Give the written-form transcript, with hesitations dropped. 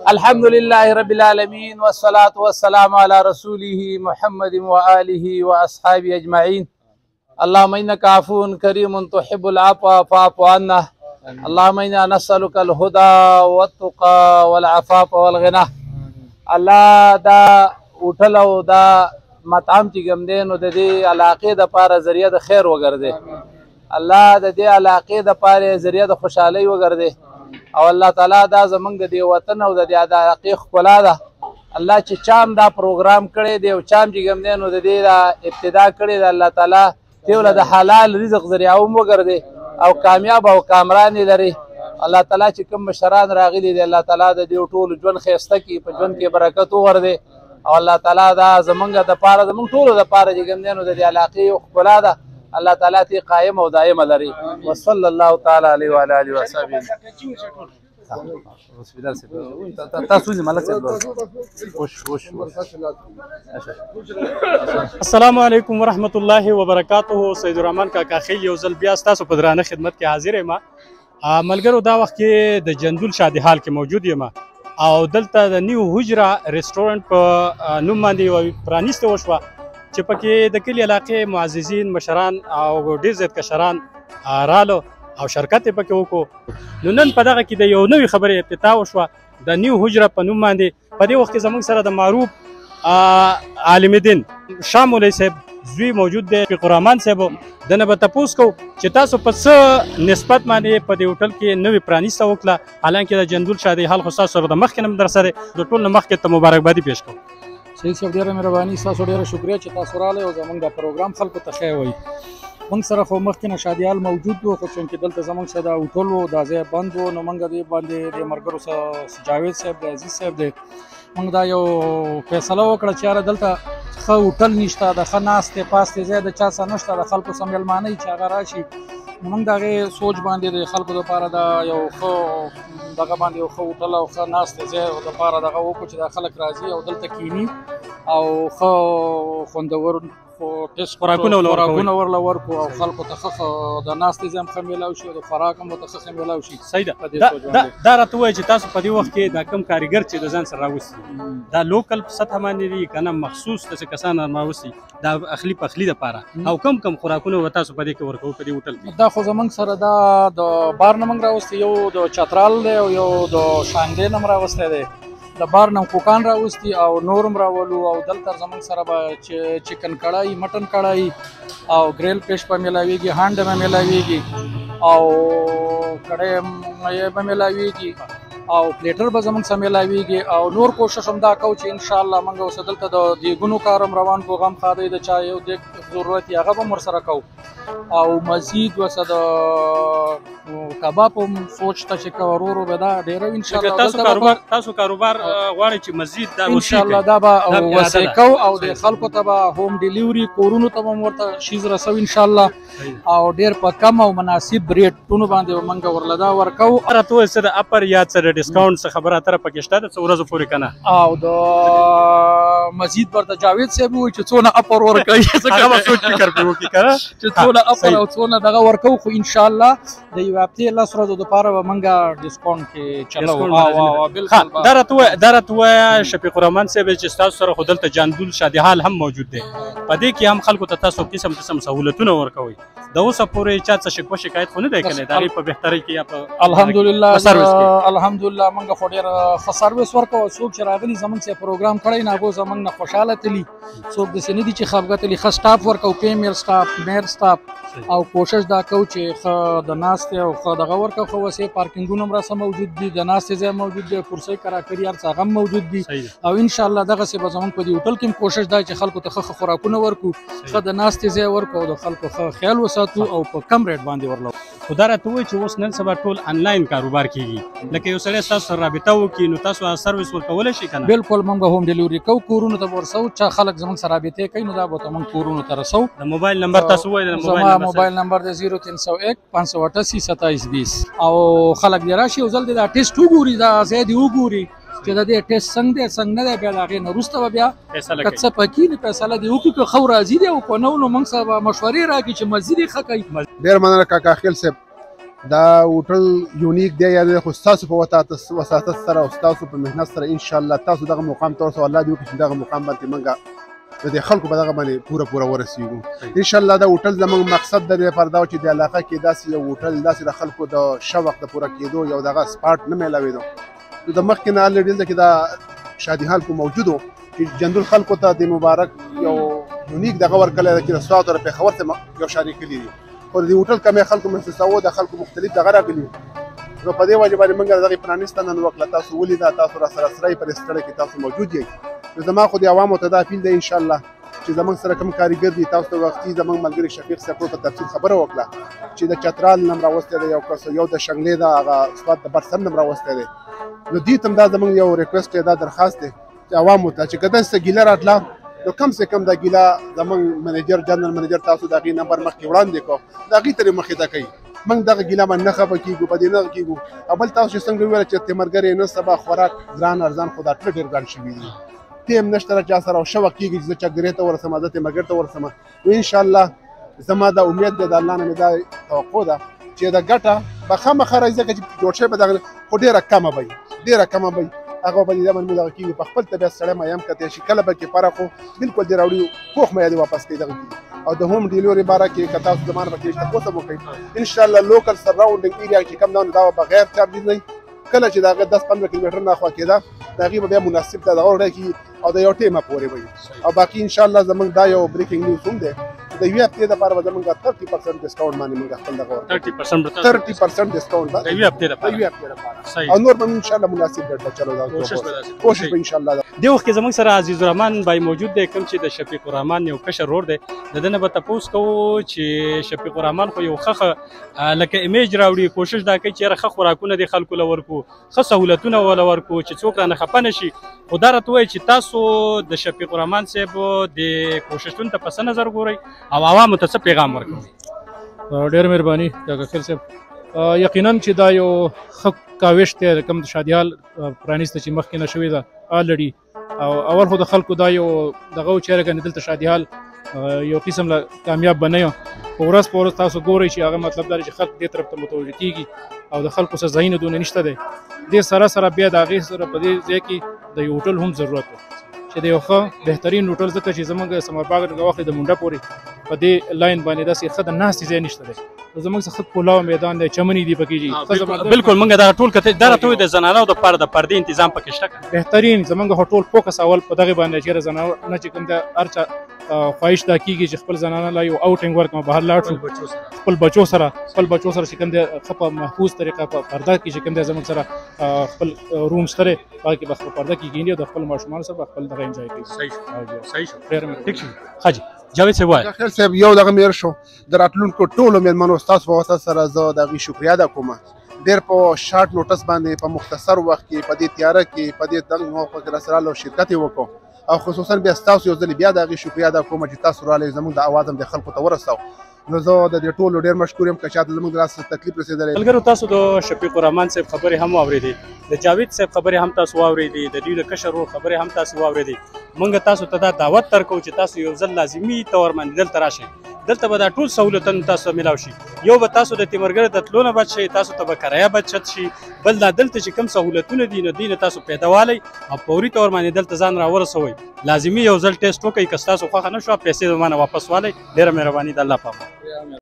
الحمد لله رب العالمين والصلاة والسلام على رسوله محمد وآله وأصحابه أجمعين. اللهم إنك عفو كريم تحب العفو فاعف عنا. اللهم إنا نسألك الهدى والتقى والعفاف والغنى. الله دا وټلو دا مطعم چې کوم دی نو د دې علاقې دپاره ذریعه د خیر وګرځي. الله د دې علاقې دپاره ذریعه د خوشحالۍ وګرځي او الله تعالی دا زمونږ د دې وطن او د دې علاقې ښکلا ده. الله چې چام دا پروګرام کړی دی او چام چې کوم دی نو د دې دا ابتدا کړې ده، الله تعالی دې له د حلال رزق ذریعه هم وګرځي او کامیاب او کامران لري. الله تعالی چې کوم مشران راغلي دي الله تعالی د دې ټولو ژوند ښایسته کړي، په ژوند کې برکت وغورځي او الله تعالی دا زمونږ دپاره زمونږ ټولو دپاره چې کوم دی نو د دې علاقې ښکلا ده الله تعالی تی قائم او دائم لري. وصلی الله تعالی علیه و آله وصحبه. السلام علیکم ورحمۃ اللہ وبرکاتہ. سید الرحمن کاکا خیل یو ځل بیا ستاسو په درانه خدمت کې حاضر یم. ملګرو دا وخت کې د جندول شادي حال کې موجود یم او دلته د نیو حجره ریسټورانټ په نوم باندې یو پرانیسته وشوه چې پکې د کلي علاقې معززین مشران او ډېر زیات کشران رالو او شرکت یې پکې وکړو. نو نن په دغه کې د یو نوې خبرې ابتدا وشوه د نیو حجره په نوم باندې. په دې وخت کې زموږ سره د معروف عالم دین شاه مولوي صاحب زوی موجود دی، فقیر الرحمن صاحب. د نه به تپوس کوو چې تاسو په څه نسبت باندې په دې هوټل کې نوې پرانیسته وکړه، حالانکې د جندول شادي حال خو ستاسو سره د مخکې نه هم در سره د ټول نه مخکې ته مبارکبادي پیش کوم. سید صاحب ډېره مهرباني، ستاسو ډېره شکریه چې تاسو راغلی او زموږ دا پروګرام خلکو ته ښه وایي. موږ سره خو مخکې نه شادي حال موجود و، خو چونکې دلته زموږ سره دا هوټل و دا ځای بند و، نو موږ دې باندې د ملګرو سره جاوید صاحب دی، عزیز صاحب دی، موږ دا یو فیصله وکړه چې یاره دلته ښه هوټل نشته، د ښه ناستې پاستې ځای د چا څه نشته، د خلکو څه مېلمانه چې هغه راشي. نو موږ د هغې سوچ باندې د خلکو دپاره دا یو ښه دغه باندې یو ښه هوټل او ښه ناستې ځای دپاره دغه وکړو چې دا خلک راځي او دلته کیني او ښه خوندور خوراکونه ورله ورکړو او خلکو ته ښه د ناستې ځای هم ښه میلاو شي او د خوراک هم ورته ښه میلاو شي. صحیح ده. دا راته ووایه چې تاسو په دې وخت کې دا کوم کاریګر چې د ځان سره راوستي دا لوکل په سطحه باندې دي که نه مخصوص داسې کسان راوستي دا اخلي پخلي دپاره، او کم خوراکونه به تاسو په دې کې ورکوو په دې هوټل کې؟ دا خو زموږ سره دا د بار نه موږ راوستی، یو د چترال دی او یو د شانګلې نه م راوستی دی، د بار نه کوکان راوستي او نور هم راولو او دلته زموږ سره به چکن کړای، مټن کړای او ګریل فش به میلاویږي، هانډ به میلاویږي او کړی به میلاویږي او پلیټر به زموږ سره میلاویږي او نور کوشش هم دا کوو چې انشاءالله موږ اوس دلته د دیګونو کار هم روان کړو، غم ښادۍ د چا یو دیګ ضرورت یې هغه به هم ورسره کوو او مزید ورسره د کباب هم سوچ ته چې کوو ورو ورو به دا ډېره انشاءالله تاسو کاروبار غواړئ چې مزید دا انشاءالله دا به وسیع کوو او د خلکو ته به هوم ډیلیوري کورونو ته به هم ورته شیز رسوو انشاءالله او ډېر په کم او مناسب ریټونو باندې به موږ ورله دا ورکوو. راته ووایه څه د اپر یا څه د ډسکاونټ څه خبره اتره پکې شته د څو ورځو پورې که نه؟ او د مزید ورته جاوید صاحب ووایي چې څونه اپر ورکوي هغه به سوچ فکر پرې وکړي که نه چې څونه اپر او څونه دغه ورکوو، خو انشاءالله د یوې هفتې 10 ورځو دپاره به موږ ډسکاونټ کې چلوو. بالکل. دا راته ووایه شفیق الرحمن صاحب چې ستاسو سره خو دلته جندول شادي حال هم موجود دی، په دې کې هم خلکو ته تاسو قسم سهولتونه ورکوئ، د اوسه پورې چا څه شکوه شکایت خو نه دی کړی د هغې په بهترۍ کې یا په الحمدلله موږ خو ډېر ښه سروس ورکوو. څوک چې راغلي زموږ سره پروګرام کړی نه هغو زموږ نه خوشحاله تلي، څوک داسې نه دي چې خفګه تلي. ښه سټاف ورکوو، فیمیل سټاف، میل سټاف او کوشش دا کوو چې ښه د ناستې او ښه دغه ورکوو، ښه وسیع پارکینګونه هم راسره موجود دي، د ناستې ځای موجود دی، کرسۍ کراکري هر څه هغه هم موجود دي او انشاءالله دغسې به زموږ په دې هوټل کې هم کوشش دا چې خلکو ته ښه خوراکونه ورکړو، ښه د ناستې ځای ورکړو او د خلکو ښه خیال وساتو او په کم ریټ باندې ورلو. خو دا راته ووایي چې اوس نن سبا ټول انلاین کاروبار کېږي، لکه یو سړی ستاسو سره رابطه وکړي نو تاسو سروس ورکولی شئ که نه؟ بالکل موږ هوم ډیلیوري کوو، کورونو ته به ورسوو، چا خلک زموږ سره رابطې کوي نو دا به ورته موږ کورونو ته رسوو. د موبایل نمبر تاسو ووایئ. زما موبایل نمبر دی 0301 588 2720 او خلک دې راشي یو ځل دې دا ټیسټ وګوري، دا ځای دې وګوري چې د دې ټیسټ څنګه دی څنګه نه دی، بیا د هغې نه وروسته به بیا که څه پکې دي فیصله دې وکړي، که ښه راضي دی او که نه نو موږ سره به مشورې راکړي چې مزید یې ښه کوي. ډېر مننه کاکا خیل صاحب، دا هوټل یونیک دی یا خو ستاسو په وساطت سره او ستاسو په محنت سره انشاءالله تاسو دغه مقام ته ورسوه. الله دې وکړي چې دغه مقام باندې موږ د دې خلکو په دغه باندې پوره ورسېږو. انشاءالله دا هوټل زموږ مقصد د دې لپاره دا و چې د علاقه کې داسې یو هوټل داسې د خلکو د شوق د پوره کېدو یو دغه سپاټ نه میلاوېدو. نو د مخکې نه الریډي دلته کې دا شادي حال کو موجود و چې جندول خلکو ته د مبارک یو یونیک دغه ورکړی ده چې د سوات او پېښور ته یو شادي کلي دي خو د دې هوټل کمې خلکو محسوسوو د خلکو مختلف دغه راغلي وو. نو په دې وجه باندې موږ دغې پرانیسته نن وکړه. تاسو ولیده تاسو راسره سره یې په دې ستړی کې تاسو موجود یئ. نو زما خو د عوامو ته دا اپیل دی انشاءالله چې زموږ سره کوم کاریګر دي تاسو ته وختي زموږ ملګري شفیق صاحب په تفصیل خبره وکړه چې د چترال نه راوستی دی یو کس یو د شنګلې د هغه سوات د برسن نه راوستی دی. نو دې ته هم دا زموږ یو ریکویسټ دی دا درخواست دی عوامو ته چې که داسې ګیله راتله نو کم سے کم دا ګیله زموږ منیجر جنرال منیجر تاسو د هغې نمبر مخکې وړاندې کړو د هغې ته یې مخې ته کوي. موږ دغه ګیله باندې نه خفه کېږو په دې نه کېږو. او بل تاسو چې څنګه وویل چې تیمرګر یې نه سبا خوراک ګران ارزان خو دا ټول ډېر ګران شوي دي. ټیم نشته چا سره او شوق کېږي چې زه چکرې ته ورسم زه تیمرګر ته ورسم. نو انشاءالله زما دا امید دی د الله نه مې دا توقع ده چې د ګټه به خامخا راځي ځکه چې جوړ شوی به دغه خو ډېره کمه به وي ډېره کمه به وي هغه به دې باندې دغه کېږي. په خپل طبیعت سړی مایم کتی شي کله به کې فرق خو بلکل دې راوړي پوخ میا دې واپس کوي دغه کېږي. او د ہوم ډیلیوري باره کې که تاسو زما نه به کېږي تپوس هم وکړئ انشاءالله لوکل سراونډنګ ایریا کې کوم دا به بغیر چارجز نه کله چې د هغه 10-15 کیلومتر نه خوا کېده د هغې به بیا مناسب ته دغه وړی کېږي او د یو ټیمه پورې به وي. او باقي انشاءالله زموږ دا یو بریکینګ نیوز هم دی د یوې هفتې دپاره به زموږ 30% ډسکاونټ باندې موږ خپل دغه ورکوو 30% ډسکاونټ به د یوې هفتې دپاره او نور به انشاءالله مناسب ډېر به چلو کوشش به انشاءالله. دې وخت کې زموږ سره عزیز الرحمن بای موجود دی کوم چې د شفیق الرحمن یو کشر ورور دی. د ده نه به تپوس کوو چې شفیق الرحمن خو یو ښه لکه ایمیج راوړي کوشش دا کوي چې یاره ښه خوراکونه دې خلکو له ورکو ښه سهولتونه وله ورکو چې څوک رانه خفه نه شي. خو دا راته ووایي چې تاسو د شفیق الرحمن صاحب د کوششونو ته په څه نظر ګورئ او عوامو ته څه پیغام ورکوئ؟ ډېره مهرباني ډاکټر خیل صاحب. یقینا چې دا یو ښه کاوش دی کوم د شادي حال پرانیسته چې مخکې نه شوې ده الریډي او اول خو د خلکو دا یو دغه و چې یاره دلته شادي حال یو قسم له کامیاب به نه یم خو ورځ په ورځ تاسو ګورئ چې هغه مطلب دا دی چې خلک دې طرف ته متوجه کېږي او د خلکو سره ځایونه دونه نشته دی. دې سره سره بیا د هغې سره په دې ځای کې د یو هوټل هم ضرورت و چې د یو ښه بهترین هوټل ځکه چې زموږ سمرباګ واخلې د منډه پورې په دې لاین باندې داسې ښه د ناستې ځای نشته دی. زموږ څه ښه پولاو میدان دی چمنې دي پکې دي بلکل موږ دغه ټول کته دا راته وایي د زنانو دپاره د پردې تنظام پکې شته بهترین زموږ ټول فوکس اول په دغې باندې چې زنانو نه چې کوم د هر چا خواهش دا کېږي چې خپل زنانه لا یو اوټینګ ورکړم بهر لاړ شو خپل بچو سره چې کوم دی ښه په محفوظ طریقه په پرده کې چې کوم دی زموږ سره خپل روم شته دی هغه کې به خپل پرده کې کښېني او د خپل ماشومانو سره به خپل دغه انجوای کوي. صحیح شو ډېر ټیک شو. حاجي جاوید صاحب وایي خیر صاحب یو دغه میر شو د راتلونکو ټولو مېلمنو ستاسو په واسطه سره زه د هغې شکریا ادا کوم. ډېر په شارټ نوټس باندې په مختصر وخت کې په دې تیاره کې په دې تنګ موقع کې راسره راغلو شرکت یې وکړو او خصوصا بیا ستاسو یو ځل بیا د هغې شکریا ادا کوم چې تاسو راغلئ زموږ د اواز هم د خلکو ته ورسوو. نو زه د دې ټولو ډېر مشکور یم که چاته زموږ د لاسه تکلیف رسېدلی. ملګرو تاسو د شفیق الرحمن صاحب خبرې هم واورېدې د جاوید صاحب خبرې هم تاسو واورېدې د دوی د کشر ورور خبرې هم تاسو واورېدې. موږ تاسو ته دا دعوت درکوو چې تاسو یو ځل لازمي طور باندې دلته راشئ. دلته به دا ټول سهولتونه تاسو میلاو شي. یو به تاسو د تیمرګر د تلو نه بچ شئ تاسو ته به کرایه بچت شي بل دا دلته چې کوم سهولتونه دي نو دوی نه تاسو پیدا والی او فوري طور باندې دلته ځان راورسوئ. لازمي یو ځل ټیسټ وکړئ که ستاسو خوښه نه شوه پیسې د ما نه واپس والی. ډېره مهرباني د الله په امان.